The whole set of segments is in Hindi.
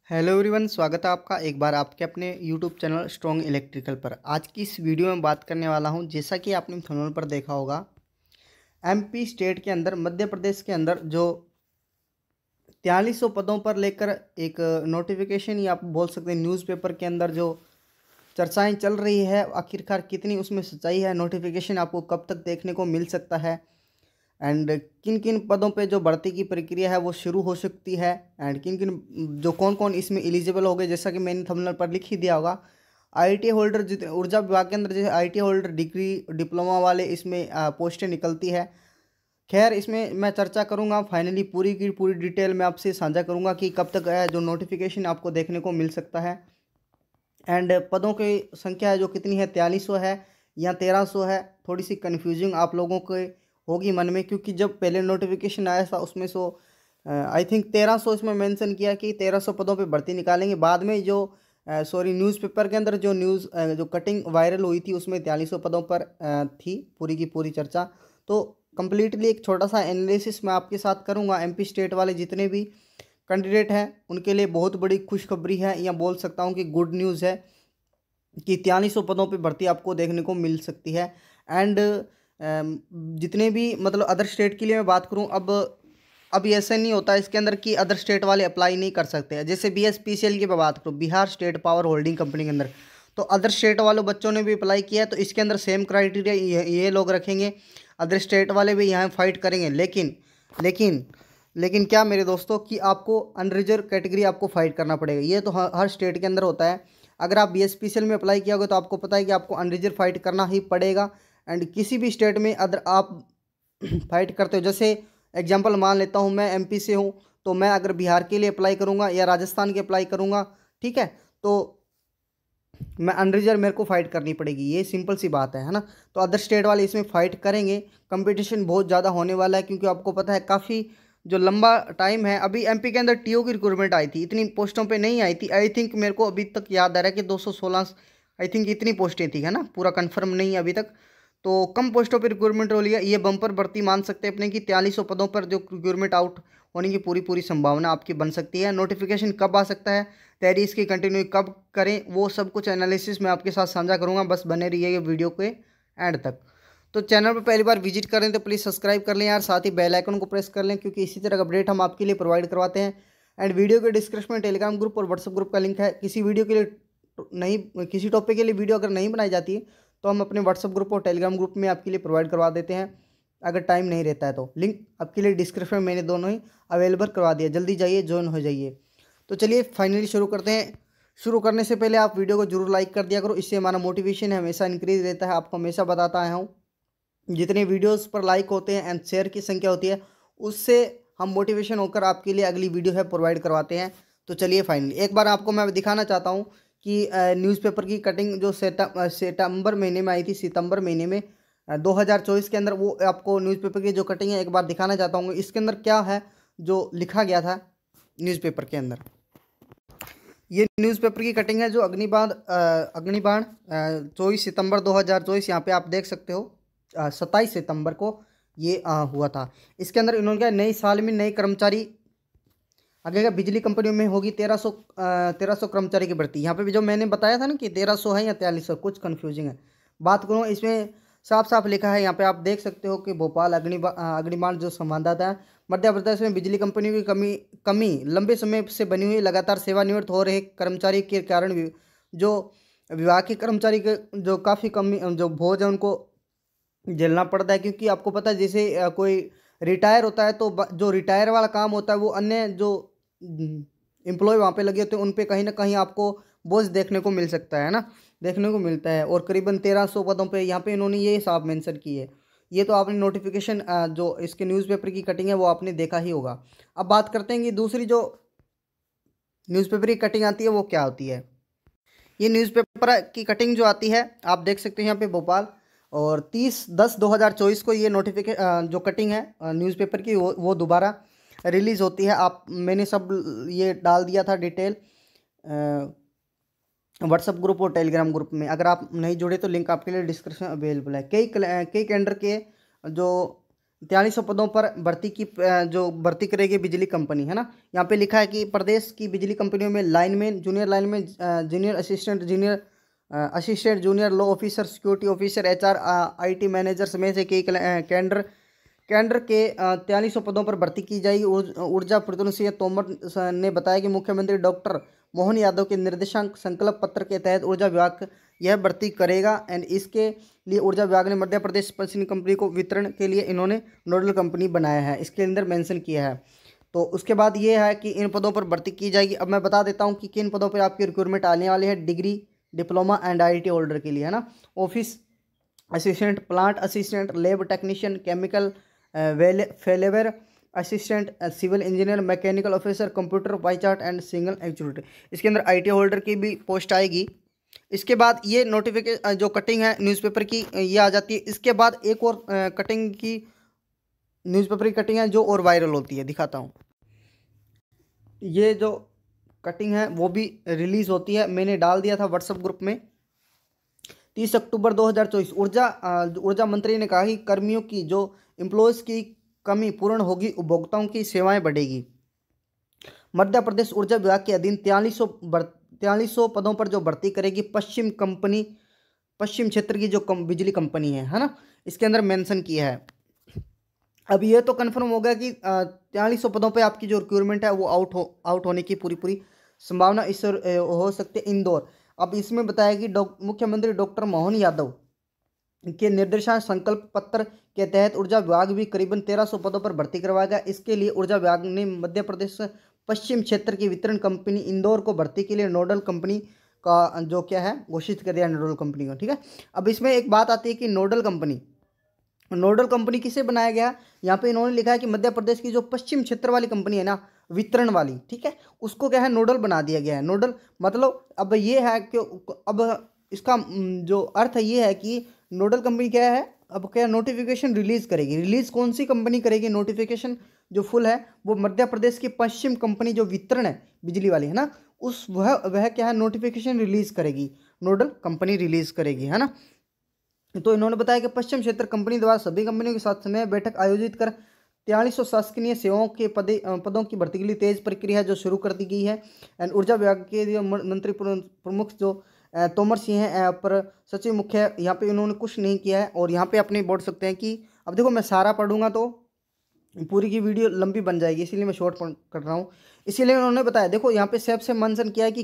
हेलो एवरीवन, स्वागत है आपका एक बार आपके अपने यूट्यूब चैनल स्ट्रॉन्ग इलेक्ट्रिकल पर। आज की इस वीडियो में बात करने वाला हूं, जैसा कि आपने थंबनेल पर देखा होगा, एमपी स्टेट के अंदर, मध्य प्रदेश के अंदर जो 4300 पदों पर लेकर एक नोटिफिकेशन, या आप बोल सकते हैं न्यूज़पेपर के अंदर जो चर्चाएं चल रही है, आखिरकार कितनी उसमें सच्चाई है, नोटिफिकेशन आपको कब तक देखने को मिल सकता है, एंड किन किन पदों पे जो भर्ती की प्रक्रिया है वो शुरू हो सकती है, एंड किन किन जो कौन कौन इसमें एलिजिबल हो गए, जैसा कि मैंने थंबनेल पर लिख ही दिया होगा। आईटी होल्डर, जितने ऊर्जा विभाग के अंदर जैसे आईटी होल्डर, डिग्री, डिप्लोमा वाले इसमें पोस्टें निकलती है। खैर, इसमें मैं चर्चा करूंगा, फाइनली पूरी की पूरी डिटेल में आपसे साझा करूंगा कि कब तक जो नोटिफिकेशन आपको देखने को मिल सकता है, एंड पदों की संख्या है जो कितनी है, 4300 है या 1300 है। थोड़ी सी कन्फ्यूजिंग आप लोगों को होगी मन में, क्योंकि जब पहले नोटिफिकेशन आया था उसमें आई थिंक 1300 इसमें मेंशन किया कि 1300 पदों पे भर्ती निकालेंगे। बाद में जो न्यूज़पेपर के अंदर जो जो कटिंग वायरल हुई थी उसमें 4300 पदों पर थी पूरी की पूरी चर्चा। तो कंप्लीटली एक छोटा सा एनालिसिस मैं आपके साथ करूंगा। एमपी स्टेट वाले जितने भी कैंडिडेट हैं उनके लिए बहुत बड़ी खुशखबरी है, या बोल सकता हूँ कि गुड न्यूज़ है कि 4300 पदों पे भर्ती आपको देखने को मिल सकती है। एंड जितने भी मतलब अदर स्टेट के लिए मैं बात करूं, अब ऐसा नहीं होता इसके अंदर कि अदर स्टेट वाले अप्लाई नहीं कर सकते हैं। जैसे बीएसपीसीएल की मैं बात करूं, Bihar state power holding company के अंदर, तो अदर स्टेट वालों बच्चों ने भी अप्लाई किया है, तो इसके अंदर सेम क्राइटेरिया ये लोग रखेंगे। अदर स्टेट वाले भी यहाँ फाइट करेंगे, लेकिन लेकिन लेकिन क्या मेरे दोस्तों, कि आपको अनरिजर्व कैटेगरी आपको फाइट करना पड़ेगा। ये तो हर स्टेट के अंदर होता है। अगर आप बीएसपीसीएल में अप्लाई किया होगा तो आपको पता है कि आपको अनरिजर्व फाइट करना ही पड़ेगा। एंड किसी भी स्टेट में अगर आप फाइट करते हो, जैसे एग्जांपल मान लेता हूँ, मैं एमपी से हूँ, तो मैं अगर बिहार के लिए अप्लाई करूँगा या राजस्थान के अप्लाई करूँगा, ठीक है, तो मैं अनरिजर्व मेरे को फाइट करनी पड़ेगी। ये सिंपल सी बात है ना। तो अदर स्टेट वाले इसमें फाइट करेंगे। कंपटीशन बहुत ज़्यादा होने वाला है, क्योंकि आपको पता है काफ़ी जो लंबा टाइम है। अभी एमपी के अंदर टीओ की रिक्रूटमेंट आई थी, इतनी पोस्टों पे नहीं आई थी। आई थिंक मेरे को अभी तक याद आ रहा है कि 216 आई थिंक इतनी पोस्टें थी, है ना, पूरा कंफर्म नहीं है अभी तक। तो कम पोस्टों पर रिक्रूटमेंट हो लिया, ये बम्पर भर्ती मान सकते हैं अपने की। 4300 पदों पर जो रिक्रूटमेंट आउट होने की पूरी पूरी संभावना आपकी बन सकती है। नोटिफिकेशन कब आ सकता है, तैयारी इसकी कंटिन्यू कब करें, वो सब कुछ एनालिसिस मैं आपके साथ साझा करूंगा। बस बने रहिए वीडियो के एंड तक। तो चैनल पर पहली बार विजिट करें तो प्लीज़ सब्सक्राइब कर लें यार, साथ ही बेल आइकन को प्रेस कर लें, क्योंकि इसी तरह का अपडेट हम आपके लिए प्रोवाइड करवाते हैं। एंड वीडियो के डिस्क्रिप्शन में टेलीग्राम ग्रुप और व्हाट्सएप ग्रुप का लिंक है। किसी वीडियो के लिए नहीं, किसी टॉपिक के लिए वीडियो अगर नहीं बनाई जाती है तो हम अपने व्हाट्सएप ग्रुप और टेलीग्राम ग्रुप में आपके लिए प्रोवाइड करवा देते हैं। अगर टाइम नहीं रहता है तो लिंक आपके लिए डिस्क्रिप्शन में मैंने दोनों ही अवेलेबल करवा दिया, जल्दी जाइए, ज्वाइन हो जाइए। तो चलिए फाइनली शुरू करते हैं। शुरू करने से पहले आप वीडियो को जरूर लाइक कर दिया करो, इससे हमारा मोटिवेशन है हमेशा इंक्रीज रहता है। आपको हमेशा बताता आया हूँ, जितने वीडियोस पर लाइक होते हैं एंड शेयर की संख्या होती है, उससे हम मोटिवेशन होकर आपके लिए अगली वीडियो है प्रोवाइड करवाते हैं। तो चलिए फाइनली एक बार आपको मैं दिखाना चाहता हूँ कि न्यूज़पेपर की कटिंग जो सितंबर महीने में आई थी, सितंबर महीने में 2024 के अंदर, वो आपको न्यूज़पेपर की जो कटिंग है एक बार दिखाना चाहता हूँ। इसके अंदर क्या है जो लिखा गया था न्यूज़पेपर के अंदर। ये न्यूज़पेपर की कटिंग है जो अग्निबाण 24 सितंबर 2024, यहाँ पे आप देख सकते हो 27 सितंबर को ये हुआ था। इसके अंदर इन्होंने क्या, नई साल में नए कर्मचारी, आगे का बिजली कंपनियों में होगी 1300 कर्मचारी की भर्ती। यहाँ पे भी जो मैंने बताया था ना कि 1300 है या 4300, कुछ कन्फ्यूजिंग है। बात करूँ, इसमें साफ साफ लिखा है, यहाँ पे आप देख सकते हो कि भोपाल अग्निबाण जो संवाददाता है, मध्य प्रदेश में बिजली कंपनियों की कमी लंबे समय से बनी हुई, लगातार सेवानिवृत्त हो रहे कर्मचारी के कारण जो विभाग के कर्मचारी के जो काफ़ी कमी, जो बोझ है उनको झेलना पड़ता है। क्योंकि आपको पता है, जैसे कोई रिटायर होता है तो जो रिटायर वाला काम होता है वो अन्य जो एम्प्लॉय वहाँ पे लगे होते हैं उन पे कहीं ना कहीं आपको बोझ देखने को मिल सकता है ना, देखने को मिलता है। और करीबन 1300 पदों पे यहाँ पे इन्होंने ये हिसाब मेंशन की है। ये तो आपने नोटिफिकेशन जो इसके न्यूज़पेपर की कटिंग है वो आपने देखा ही होगा। अब बात करते हैं कि दूसरी जो न्यूज़पेपर की कटिंग आती है वो क्या होती है। ये न्यूज़पेपर की कटिंग जो आती है, आप देख सकते हैं यहाँ पे भोपाल, और 30/10/2024 को ये नोटिफिकेशन जो कटिंग है न्यूज़पेपर की वो दोबारा रिलीज़ होती है। आप मैंने सब ये डाल दिया था डिटेल व्हाट्सएप ग्रुप और टेलीग्राम ग्रुप में। अगर आप नहीं जुड़े तो लिंक आपके लिए डिस्क्रिप्शन अवेलेबल है। कई कैंडर के जो 4300 पदों पर भर्ती की जो भर्ती करेगी बिजली कंपनी, है ना। यहाँ पे लिखा है कि प्रदेश की बिजली कंपनियों में lineman, junior lineman, junior assistant, junior assistant, junior law officer, security officer, HR, IT manager में से कई कैडर केंद्र के 4300 पदों पर भर्ती की जाएगी। ऊर्जा प्रद्युम्न सिंह तोमर ने बताया कि मुख्यमंत्री डॉक्टर मोहन यादव के निर्देशांक संकल्प पत्र के तहत ऊर्जा विभाग यह भर्ती करेगा एंड इसके लिए ऊर्जा विभाग ने मध्य प्रदेश पश्चिमी कंपनी को वितरण के लिए इन्होंने नोडल कंपनी बनाया है, इसके अंदर मेंशन किया है। तो उसके बाद ये है कि इन पदों पर भर्ती की जाएगी। अब मैं बता देता हूँ कि किन पदों पर आपकी रिक्रूटमेंट आने वाली है। Degree, diploma and IT holder के लिए, है ना। Office assistant, plant assistant, lab technician, chemical welfare assistant, civil engineer, mechanical officer, computer pie chart and single actuator. इसके अंदर आईटी होल्डर की भी पोस्ट आएगी। इसके बाद ये नोटिफिकेशन जो कटिंग है न्यूज़पेपर की ये आ जाती है। इसके बाद एक और कटिंग की न्यूज़पेपर की कटिंग है जो और वायरल होती है, दिखाता हूँ। ये जो कटिंग है वो भी रिलीज़ होती है, मैंने डाल दिया था व्हाट्सएप ग्रुप में। 30 अक्टूबर 2024 ऊर्जा मंत्री ने कहा कि कर्मियों की जो एम्प्लॉयज़ की कमी पूर्ण होगी, उपभोक्ताओं की सेवाएं बढ़ेगी। मध्य प्रदेश ऊर्जा विभाग के अधीन 4300 पदों पर जो भर्ती करेगी पश्चिम क्षेत्र की जो बिजली कंपनी है ना, इसके अंदर मेंशन किया है। अब ये तो कंफर्म हो गया कि 4300 पदों पे आपकी जो रिक्रूटमेंट है वो आउट होने की पूरी संभावना इस हो सकती है। इंदौर, अब इसमें बताया कि मुख्यमंत्री डॉक्टर मोहन यादव के निर्देशांक संकल्प पत्र के तहत ऊर्जा विभाग भी करीबन 1300 पदों पर भर्ती करवाएगा। इसके लिए ऊर्जा विभाग ने मध्य प्रदेश पश्चिम क्षेत्र की वितरण कंपनी इंदौर को भर्ती के लिए नोडल कंपनी का जो क्या है घोषित कर दिया, नोडल कंपनी को, ठीक है। अब इसमें एक बात आती है कि नोडल कंपनी किसे बनाया गया। यहाँ पे इन्होंने लिखा है कि मध्य प्रदेश की जो पश्चिम क्षेत्र वाली कंपनी है ना, वितरण वाली, ठीक है, उसको क्या है नोडल बना दिया गया है। नोडल मतलब अब ये है कि अब इसका जो अर्थ है ये है कि नोडल कंपनी क्या है, अब क्या नोटिफिकेशन रिलीज करेगी। रिलीज कौन सी कंपनी करेगी नोटिफिकेशन जो फुल है, वो मध्य प्रदेश की पश्चिम कंपनी जो वितरण है बिजली वाली, है ना, वह क्या है नोटिफिकेशन रिलीज करेगी, नोडल कंपनी रिलीज करेगी, है ना। तो इन्होंने बताया कि पश्चिम क्षेत्र कंपनी द्वारा सभी कंपनियों के साथ समय बैठक आयोजित कर 4300 शासकीय सेवाओं के पदों की भर्ती के लिए तेज प्रक्रिया जो शुरू कर दी गई है। एंड ऊर्जा विभाग के जो मंत्री प्रमुख जो तोमर सिंह हैं पर सचिव मुख्य, यहाँ पे इन्होंने कुछ नहीं किया है। और यहाँ पे अपने बोल सकते हैं कि अब देखो मैं सारा पढ़ूंगा तो पूरी की वीडियो लंबी बन जाएगी, इसीलिए मैं शॉर्ट कर रहा हूँ। इसीलिए उन्होंने बताया, देखो यहाँ पे सेब से मेंशन किया है कि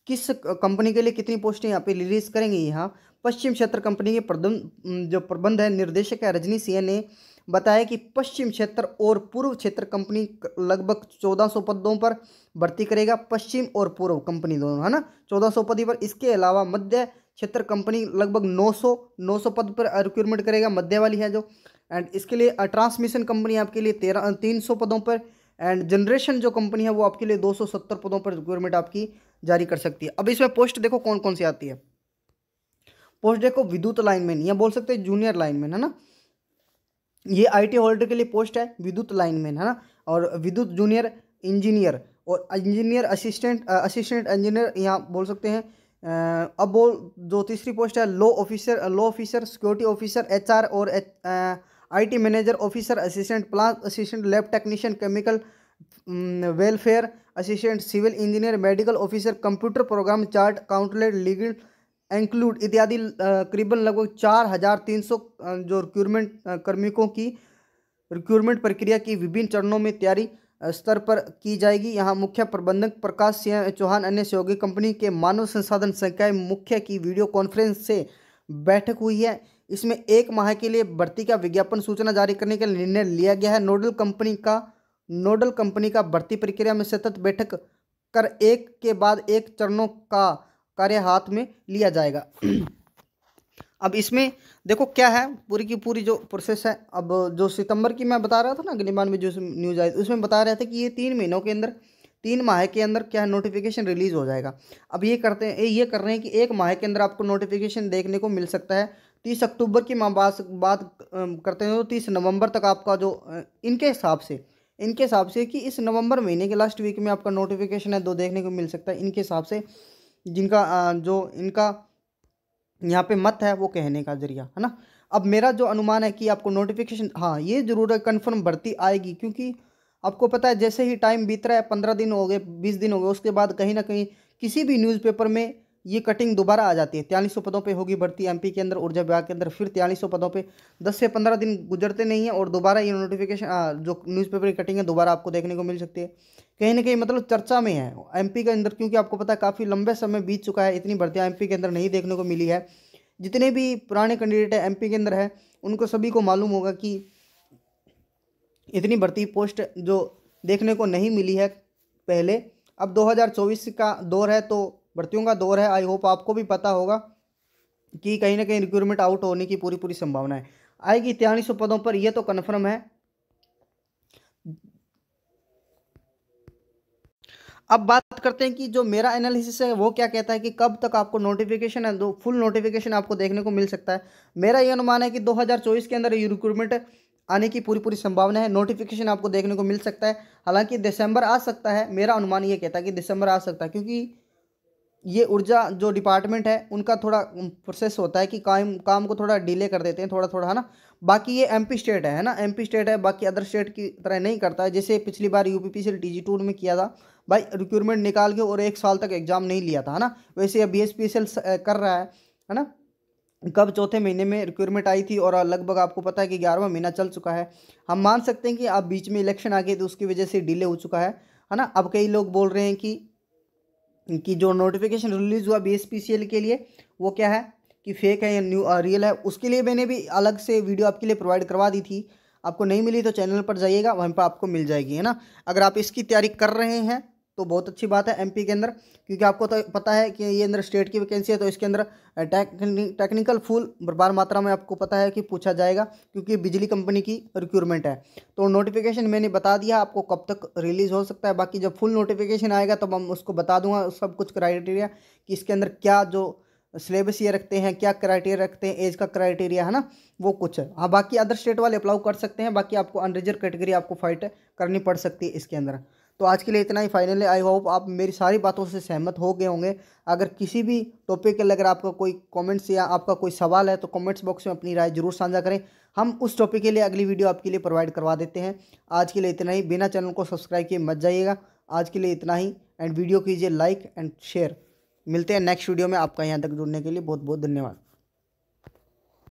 किस कंपनी के लिए कितनी पोस्टें यहाँ पे रिलीज करेंगे। यहाँ पश्चिम क्षेत्र कंपनी के जो प्रबंध है निर्देशक है रजनी सिंह ने बताया कि पश्चिम क्षेत्र और पूर्व क्षेत्र कंपनी लगभग 1400 पदों पर भर्ती करेगा। पश्चिम और पूर्व कंपनी दोनों, है ना, 1400 पद पर। इसके अलावा मध्य क्षेत्र कंपनी लगभग 900 पद पर रिक्रूटमेंट करेगा, मध्य वाली है जो। एंड इसके लिए ट्रांसमिशन कंपनी आपके लिए 300 पदों पर। एंड जनरेशन जो कंपनी है वो आपके लिए 270 पदों पर रिक्रूटमेंट आपकी जारी कर सकती है। अब इसमें पोस्ट देखो कौन कौन सी आती है। पोस्ट देखो विद्युत लाइनमैन, या बोल सकते हैं जूनियर लाइनमैन, है ना, ये आईटी होल्डर के लिए पोस्ट है विद्युत लाइनमैन, है ना। और विद्युत जूनियर इंजीनियर और इंजीनियर असिस्टेंट इंजीनियर यहाँ बोल सकते हैं। अब वो जो तीसरी पोस्ट है law officer, security officer, HR और IT manager officer, assistant plant assistant, lab technician, chemical welfare assistant, civil engineer, medical officer, computer program chart accountant, legal include इत्यादि करीबन लगभग 4300 जो रिक्रूटमेंट कार्मिकों की रिक्रूटमेंट प्रक्रिया की विभिन्न चरणों में तैयारी स्तर पर की जाएगी। यहाँ मुख्य प्रबंधक प्रकाश सिंह चौहान अन्य सहयोगी कंपनी के मानव संसाधन संकाय मुख्य की वीडियो कॉन्फ्रेंस से बैठक हुई है। इसमें 1 माह के लिए भर्ती का विज्ञापन सूचना जारी करने का निर्णय लिया गया है। नोडल कंपनी का भर्ती प्रक्रिया में सतत बैठक कर एक के बाद एक चरणों का कार्य हाथ में लिया जाएगा। अब इसमें देखो क्या है पूरी की पूरी जो प्रोसेस है। अब जो सितंबर की मैं बता रहा था ना अग्निबाण में जो न्यूज़ आई उसमें बता रहे थे कि ये 3 महीनों के अंदर 3 माह के अंदर क्या है नोटिफिकेशन रिलीज हो जाएगा। अब ये कर रहे हैं कि 1 माह के अंदर आपको नोटिफिकेशन देखने को मिल सकता है। 30 अक्टूबर की बात करते हैं तो 30 नवंबर तक आपका जो इनके हिसाब से कि इस नवंबर महीने के लास्ट वीक में आपका नोटिफिकेशन है 2 देखने को मिल सकता है। इनके हिसाब से जिनका जो इनका यहाँ पे मत है वो कहने का जरिया, है ना। अब मेरा जो अनुमान है कि आपको नोटिफिकेशन, हाँ ये ज़रूर है कन्फर्म भर्ती आएगी, क्योंकि आपको पता है जैसे ही टाइम बीत रहा है, 15 दिन हो गए, 20 दिन हो गए, उसके बाद कहीं ना कहीं किसी भी न्यूज़पेपर में ये कटिंग दोबारा आ जाती है। 4300 पदों पे होगी भर्ती एमपी के अंदर ऊर्जा विभाग के अंदर, फिर 4300 पदों पे 10 से 15 दिन गुजरते नहीं है और दोबारा ये नोटिफिकेशन जो न्यूज़पेपर की कटिंग है दोबारा आपको देखने को मिल सकती है। कहीं ना कहीं मतलब चर्चा में है एमपी के अंदर, क्योंकि आपको पता है काफ़ी लंबे समय बीत चुका है, इतनी भर्तियाँ एमपी के अंदर नहीं देखने को मिली है। जितने भी पुराने कैंडिडेट है एमपी के अंदर है, उनको सभी को मालूम होगा कि इतनी भर्ती पोस्ट जो देखने को नहीं मिली है पहले। अब 2024 का दौर है तो भर्तियों का दौर है। आई होप आपको भी पता होगा कि कहीं ना कहीं रिक्रूटमेंट आउट होने की पूरी पूरी संभावना है। आएगी 4300 पदों पर, यह तो कन्फर्म है। अब बात करते हैं कि जो मेरा एनालिसिस है वो क्या कहता है कि कब तक आपको नोटिफिकेशन है, दो फुल नोटिफिकेशन आपको देखने को मिल सकता है। मेरा ये अनुमान है कि 2024 के अंदर ये रिक्रूटमेंट आने की पूरी पूरी संभावना है, नोटिफिकेशन आपको देखने को मिल सकता है। हालांकि दिसंबर आ सकता है, मेरा अनुमान ये कहता है कि दिसंबर आ सकता है, क्योंकि ये ऊर्जा जो डिपार्टमेंट है उनका थोड़ा प्रोसेस होता है कि काम को थोड़ा डिले कर देते हैं थोड़ा थोड़ा, है ना। बाकी ये एमपी स्टेट है ना, एमपी स्टेट है, बाकी अदर स्टेट की तरह नहीं करता है। जैसे पिछली बार यूपीपीसीएल TG2 में किया था भाई, रिक्रूटमेंट निकाल के और 1 साल तक एग्जाम नहीं लिया था, है ना। वैसे अब BSPCL कर रहा है ना। कब चौथे महीने में रिक्रूटमेंट आई थी और लगभग आपको पता है कि 11वां महीना चल चुका है। हम मान सकते हैं कि अब बीच में इलेक्शन आ गए तो उसकी वजह से डिले हो चुका है ना। अब कई लोग बोल रहे हैं कि जो नोटिफिकेशन रिलीज़ हुआ BSPCL के लिए वो क्या है कि फेक है या न्यू रियल है। उसके लिए मैंने भी अलग से वीडियो आपके लिए प्रोवाइड करवा दी थी, आपको नहीं मिली तो चैनल पर जाइएगा, वहाँ पर आपको मिल जाएगी, है ना। अगर आप इसकी तैयारी कर रहे हैं तो बहुत अच्छी बात है एमपी के अंदर, क्योंकि आपको तो पता है कि ये अंदर स्टेट की वैकेंसी है तो इसके अंदर टेक्निकल फुल बर्बाद मात्रा में आपको पता है कि पूछा जाएगा, क्योंकि बिजली कंपनी की रिक्रूटमेंट है। तो नोटिफिकेशन मैंने बता दिया आपको कब तक रिलीज़ हो सकता है। बाकी जब फुल नोटिफिकेशन आएगा तब हम उसको बता दूंगा सब कुछ क्राइटेरिया कि इसके अंदर क्या जो सिलेबस ये रखते हैं, क्या क्राइटेरिया रखते हैं, एज का क्राइटेरिया, है ना, वो कुछ है। हाँ बाकी अदर स्टेट वाले अप्लाई कर सकते हैं, बाकी आपको अनरिजर्व कैटेगरी आपको फाइट करनी पड़ सकती है इसके अंदर। तो आज के लिए इतना ही फाइनल है। आई होप आप मेरी सारी बातों से सहमत हो गए होंगे। अगर किसी भी टॉपिक के लिए अगर आपका कोई कमेंट्स या आपका कोई सवाल है तो कमेंट्स बॉक्स में अपनी राय जरूर साझा करें, हम उस टॉपिक के लिए अगली वीडियो आपके लिए प्रोवाइड करवा देते हैं। आज के लिए इतना ही, बिना चैनल को सब्सक्राइब किए मत जाइएगा। आज के लिए इतना ही, एंड वीडियो कीजिए लाइक एंड शेयर। मिलते हैं नेक्स्ट वीडियो में। आपका यहाँ तक जुड़ने के लिए बहुत बहुत धन्यवाद।